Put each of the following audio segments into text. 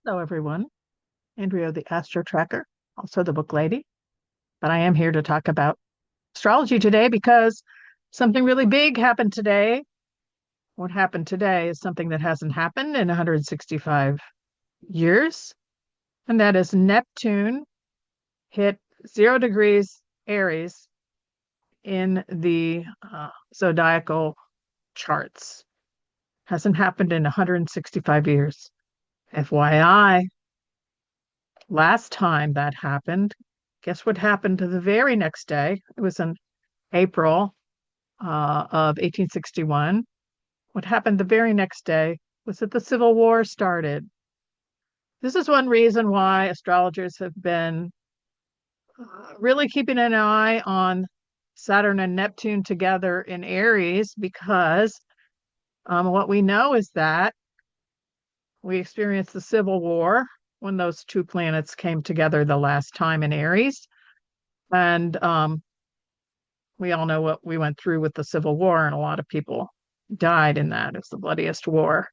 Hello, everyone. Andrea, the Astro Tracker, also the book lady. But I am here to talk about astrology today because something really big happened today. What happened today is something that hasn't happened in 165 years, and that is Neptune hit 0 degrees Aries in the zodiacal charts. Hasn't happened in 165 years. FYI, last time that happened, guess what happened the very next day? It was in April of 1861. What happened the very next day was that the Civil War started. This is one reason why astrologers have been really keeping an eye on Saturn and Neptune together in Aries because what we know is that we experienced the Civil War when those two planets came together the last time in Aries. And we all know what we went through with the Civil War, and a lot of people died in that. It's the bloodiest war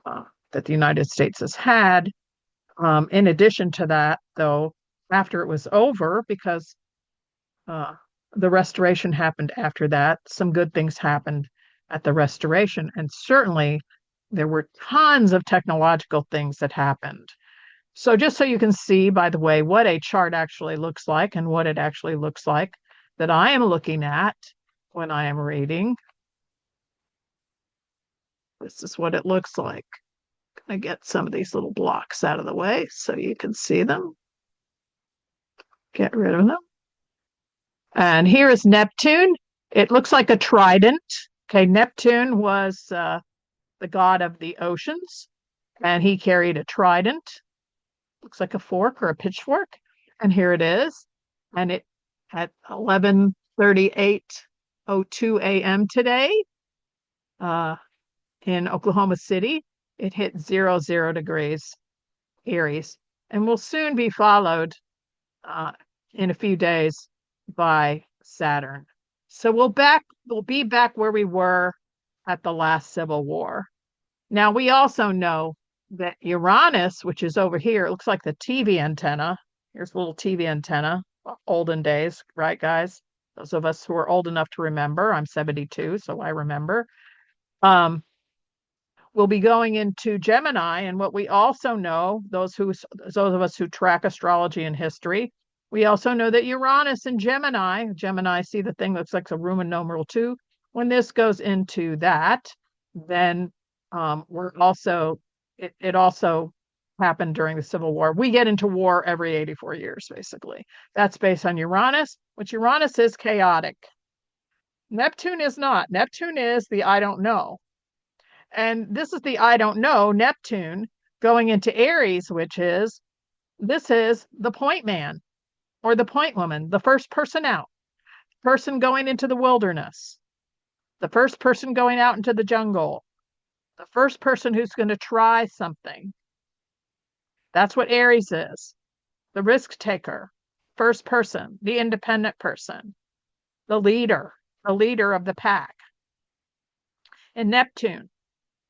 that the United States has had. In addition to that, though, after it was over, because uh, the restoration happened after that, some good things happened at the restoration. And certainly there were tons of technological things that happened. So, just so you can see, by the way, what a chart actually looks like and what it actually looks like that I am looking at when I am reading. This is what it looks like. I get some of these little blocks out of the way so you can see them. Get rid of them. And here is Neptune. It looks like a trident. Okay, Neptune was the god of the oceans, and he carried a trident. Looks like a fork or a pitchfork. And here it is. And it at 11:38:02 a.m. today in Oklahoma City, it hit 0 degrees Aries, and will soon be followed in a few days by Saturn. So we'll be back where we were at the last Civil War. Now we also know that Uranus, which is over here, it looks like the TV antenna. Here's a little TV antenna, olden days, right, guys? Those of us who are old enough to remember, I'm 72, so I remember. We'll be going into Gemini, and what we also know, those of us who track astrology and history, we also know that Uranus and Gemini, see the thing that's like a Roman numeral 2. When this goes into that, then it also happened during the Civil War. We get into war every 84 years, basically. That's based on Uranus, which Uranus is chaotic. Neptune is not. Neptune is the I don't know. And this is the I don't know, Neptune going into Aries, this is the point man or the point woman, the first person out, person going into the wilderness, the first person going out into the jungle, the first person who's going to try something. That's what Aries is. The risk taker, first person, the independent person, the leader of the pack. And Neptune,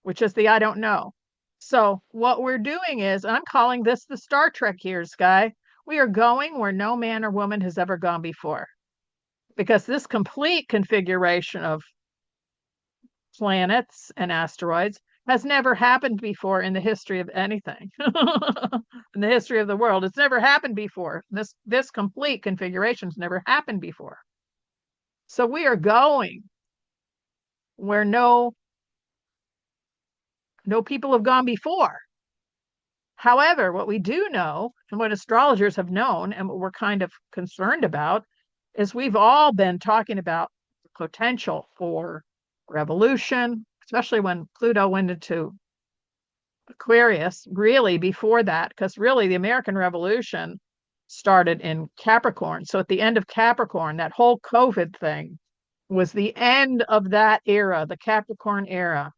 which is the I don't know. So what we're doing is, I'm calling this the Star Trek years, guy. We are going where no man or woman has ever gone before. Because this complete configuration of planets and asteroids has never happened before in the history of anything. In the history of the world. It's never happened before. This complete configuration's never happened before. So we are going where no people have gone before. However, what we do know, and what astrologers have known, and what we're kind of concerned about, is we've all been talking about the potential for revolution, especially when Pluto went into Aquarius, really before that, because really the American Revolution started in Capricorn. So at the end of Capricorn, that whole COVID thing was the end of that era, the Capricorn era.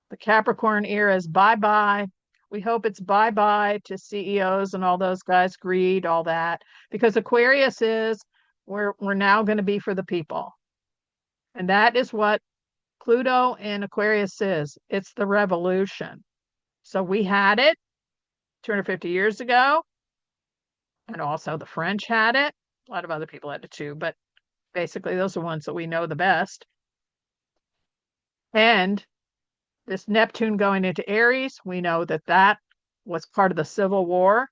The Capricorn era is bye-bye. We hope it's bye-bye to CEOs and all those guys, greed, all that, because Aquarius is we're now going to be for the people. And that is what Pluto and Aquarius is. It's the revolution. So we had it. 250 years ago. And also the French had it. A lot of other people had it too, but basically those are ones that we know the best. And this Neptune going into Aries, we know that that was part of the Civil War.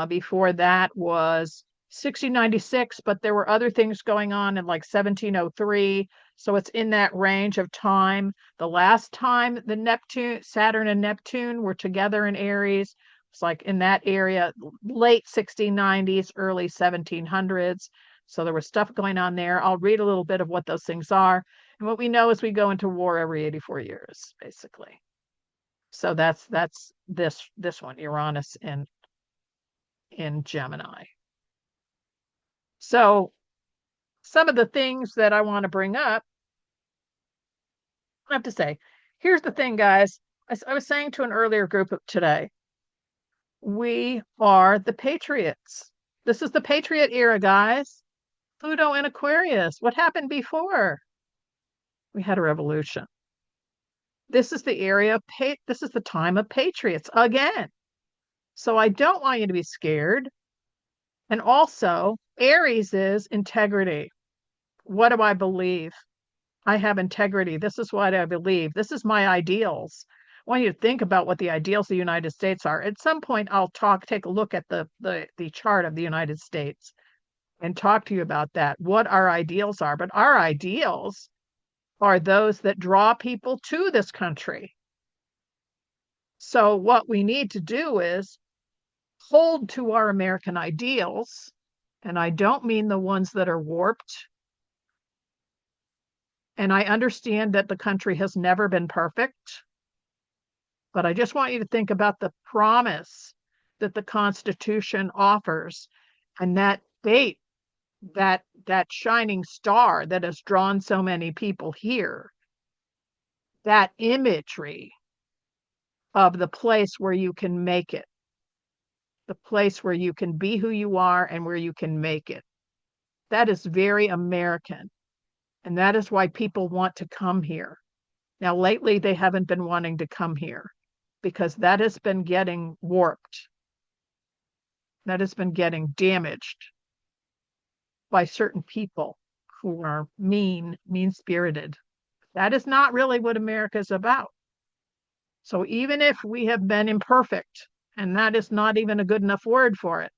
Before that was 1696, but there were other things going on in like 1703. So it's in that range of time. The last time the Saturn and Neptune were together in Aries, it's like in that area, late 1690s, early 1700s. So there was stuff going on there. I'll read a little bit of what those things are. And what we know is we go into war every 84 years, basically. So that's this one, Uranus in Gemini. So some of the things that I want to bring up, I have to say, here's the thing, guys. I was saying to an earlier group today, we are the patriots. This is the patriot era, guys. Pluto in Aquarius. What happened before? We had a revolution. This is the area of this is the time of patriots again. So I don't want you to be scared. And also, Aries is integrity. What do I believe? I have integrity. This is what I believe. This is my ideals. I want you to think about what the ideals of the United States are. At some point, I'll take a look at the chart of the United States and talk to you about that, what our ideals are. But our ideals are those that draw people to this country. So what we need to do is hold to our American ideals. And I don't mean the ones that are warped. And I understand that the country has never been perfect. But I just want you to think about the promise that the Constitution offers and that date, that shining star that has drawn so many people here, that imagery of the place where you can make it, the place where you can be who you are and where you can make it. That is very American. And that is why people want to come here. Now, lately, they haven't been wanting to come here because that has been getting warped. That has been getting damaged by certain people who are mean-spirited. That is not really what America is about. So even if we have been imperfect, and that is not even a good enough word for it,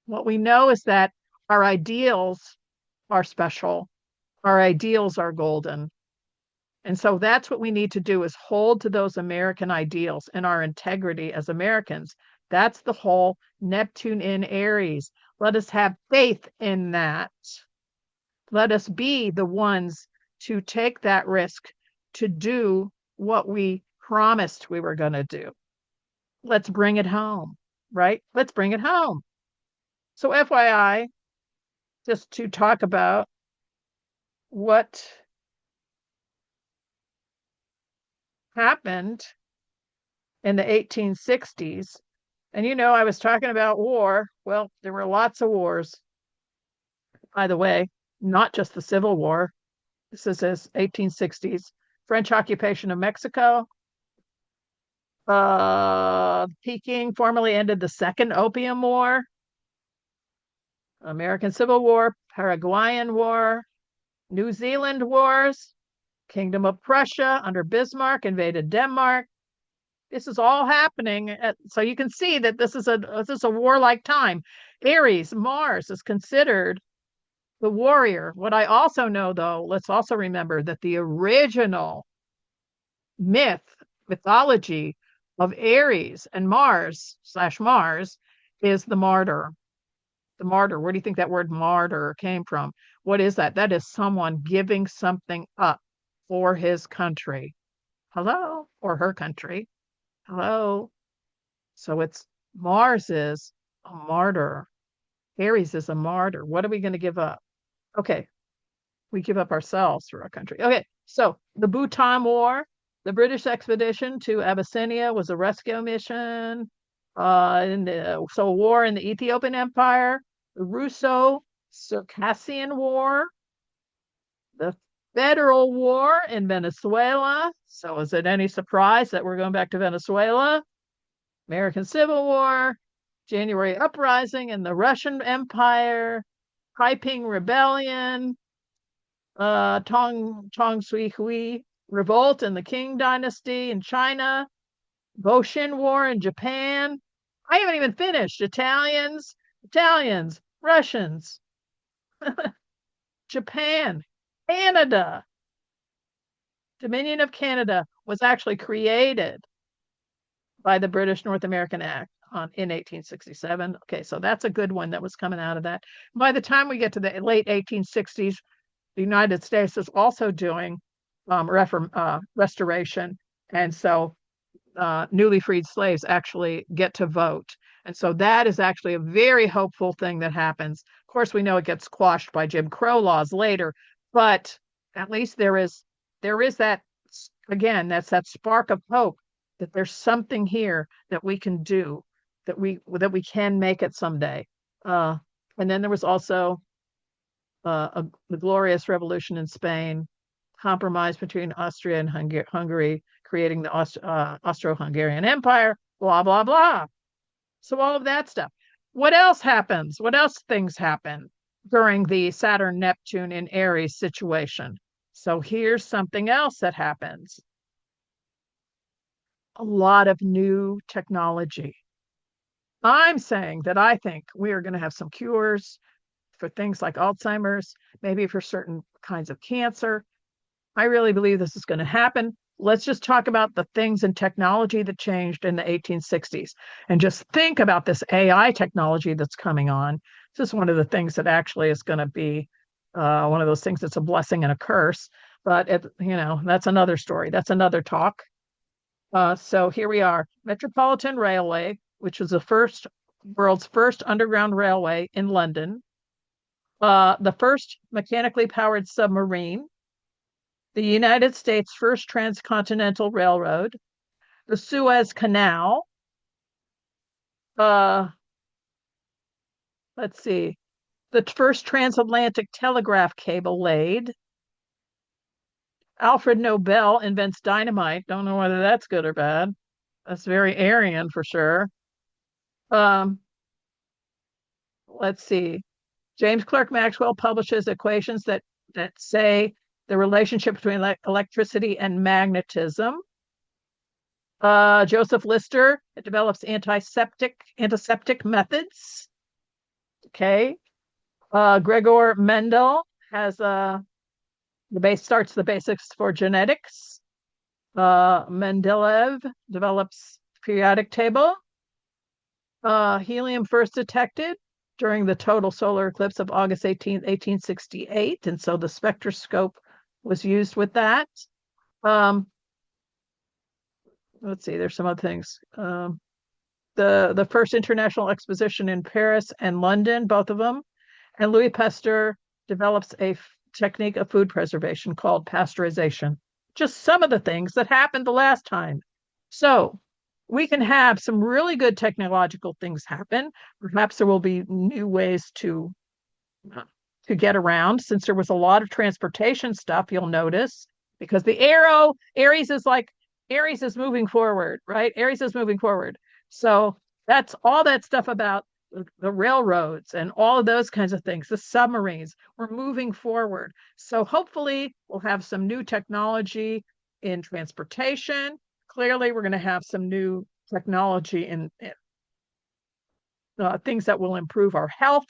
what we know is that our ideals are special. Our ideals are golden. And so that's what we need to do is hold to those American ideals and our integrity as Americans. That's the whole Neptune in Aries. Let us have faith in that. Let us be the ones to take that risk to do what we promised we were going to do. Let's bring it home, right? Let's bring it home. So FYI, just to talk about what happened in the 1860s. And I was talking about war. Well, there were lots of wars. By the way, not just the Civil War. This is 1860s. French occupation of Mexico. Peking formally ended the Second Opium War. American Civil War, Paraguayan War, New Zealand Wars, Kingdom of Prussia under Bismarck invaded Denmark. This is all happening. So you can see that this is a warlike time. Aries, Mars is considered the warrior. What I also know, though, let's also remember that the original mythology of Aries and Mars/Mars is the martyr. The martyr. Where do you think that word martyr came from? What is that? That is someone giving something up for his country. Hello? Or her country. Hello? So Mars is a martyr. Aries is a martyr. What are we going to give up? Okay. We give up ourselves for our country. Okay. So the Bhutan War, the British expedition to Abyssinia was a rescue mission. So a war in the Ethiopian Empire, the Russo-Circassian War, the Federal War in Venezuela. So is it any surprise that we're going back to Venezuela? American Civil War, January Uprising in the Russian Empire, Taiping Rebellion, Tong Sui Hui Revolt in the Qing Dynasty in China, Boshin War in Japan. I haven't even finished. Italians, Russians, Japan, Canada. Dominion of Canada was actually created by the British North American Act in 1867. Okay, so that's a good one that was coming out of that. By the time we get to the late 1860s, the United States is also doing restoration. And so newly freed slaves actually get to vote. And so that is actually a very hopeful thing that happens. Of course, we know it gets quashed by Jim Crow laws later, but at least there is that, again, that's that spark of hope that there's something here that we can do, that we can make it someday. Uh, and then there was also the glorious revolution in Spain, compromise between Austria and Hungary, creating the Austro-Hungarian Empire, blah, blah, blah. So all of that stuff. What else happens? What else things happen during the Saturn Neptune in Aries situation? So here's something else that happens. A lot of new technology. I'm saying that I think we are going to have some cures for things like Alzheimer's, maybe for certain kinds of cancer. I really believe this is going to happen. Let's just talk about the things in technology that changed in the 1860s and just think about this AI technology that's coming on. This is one of the things that actually is going to be one of those things that's a blessing and a curse. But, that's another story. That's another talk. So here we are. Metropolitan Railway, which was the world's first underground railway in London. The first mechanically powered submarine, the United States' first transcontinental railroad, the Suez Canal. Uh, let's see, the first transatlantic telegraph cable laid. Alfred Nobel invents dynamite. Don't know whether that's good or bad. That's very Aryan for sure. Um, let's see. James Clerk Maxwell publishes equations that say the relationship between electricity and magnetism. Joseph Lister develops antiseptic methods. Okay. Gregor Mendel has starts the basics for genetics. Mendeleev develops periodic table. Helium first detected during the total solar eclipse of August 18th, 1868. And so the spectroscope was used with that. Let's see, there's some other things. The first international exposition in Paris and London, both of them. And Louis Pasteur develops a technique of food preservation called pasteurization. Just some of the things that happened the last time. So we can have some really good technological things happen. Perhaps there will be new ways to get around, since there was a lot of transportation stuff, you'll notice, because the Aries is moving forward, right? Aries is moving forward. So that's all that stuff about the railroads and all of those kinds of things, the submarines, we're moving forward. So hopefully we'll have some new technology in transportation. Clearly, we're going to have some new technology in things that will improve our health.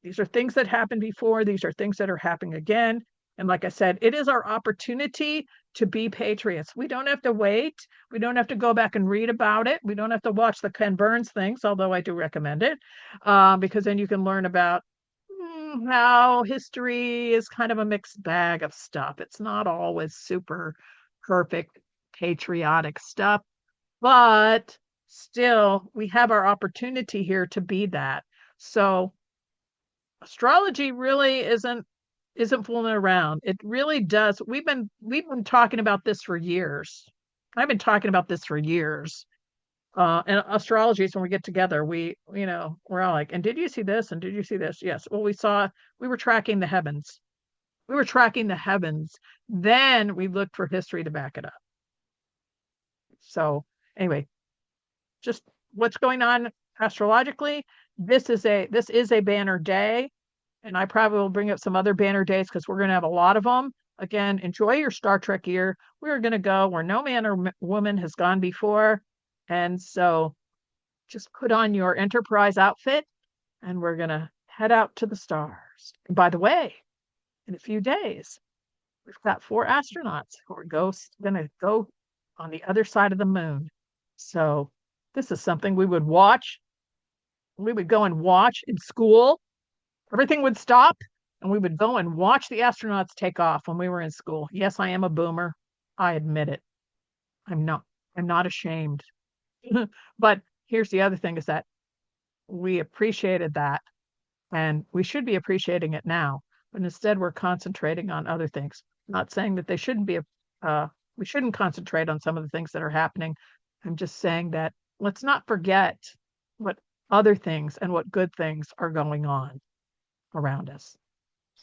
These are things that happened before. These are things that are happening again. And like I said, it is our opportunity to be patriots. We don't have to wait. We don't have to go back and read about it. We don't have to watch the Ken Burns things, although I do recommend it, because then you can learn about how history is kind of a mixed bag of stuff. It's not always super perfect, patriotic stuff, but still, we have our opportunity here to be that. So astrology really isn't fooling around. It really does. We've been talking about this for years. I've been talking about this for years. And astrology is when we get together, we're all like, and did you see this? And did you see this? Yes. Well, we were tracking the heavens. We were tracking the heavens. Then we looked for history to back it up. So anyway, just what's going on astrologically. This is a banner day, and I probably will bring up some other banner days because we're going to have a lot of them. Again, enjoy your Star Trek year. We're going to go where no man or woman has gone before. And so just put on your Enterprise outfit and we're going to head out to the stars. And by the way, in a few days, we've got 4 astronauts who are going to go on the other side of the moon. So this is something we would watch. We would go and watch in school. Everything would stop and we would go and watch the astronauts take off when we were in school. Yes, I am a boomer. I admit it. I'm not I'm not ashamed. But here's the other thing is that we appreciated that and we should be appreciating it now. But instead we're concentrating on other things. Not saying that they shouldn't be we shouldn't concentrate on some of the things that are happening. I'm just saying that let's not forget what other things and what good things are going on around us.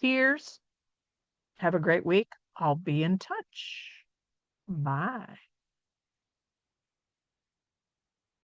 Cheers. Have a great week. I'll be in touch. Bye.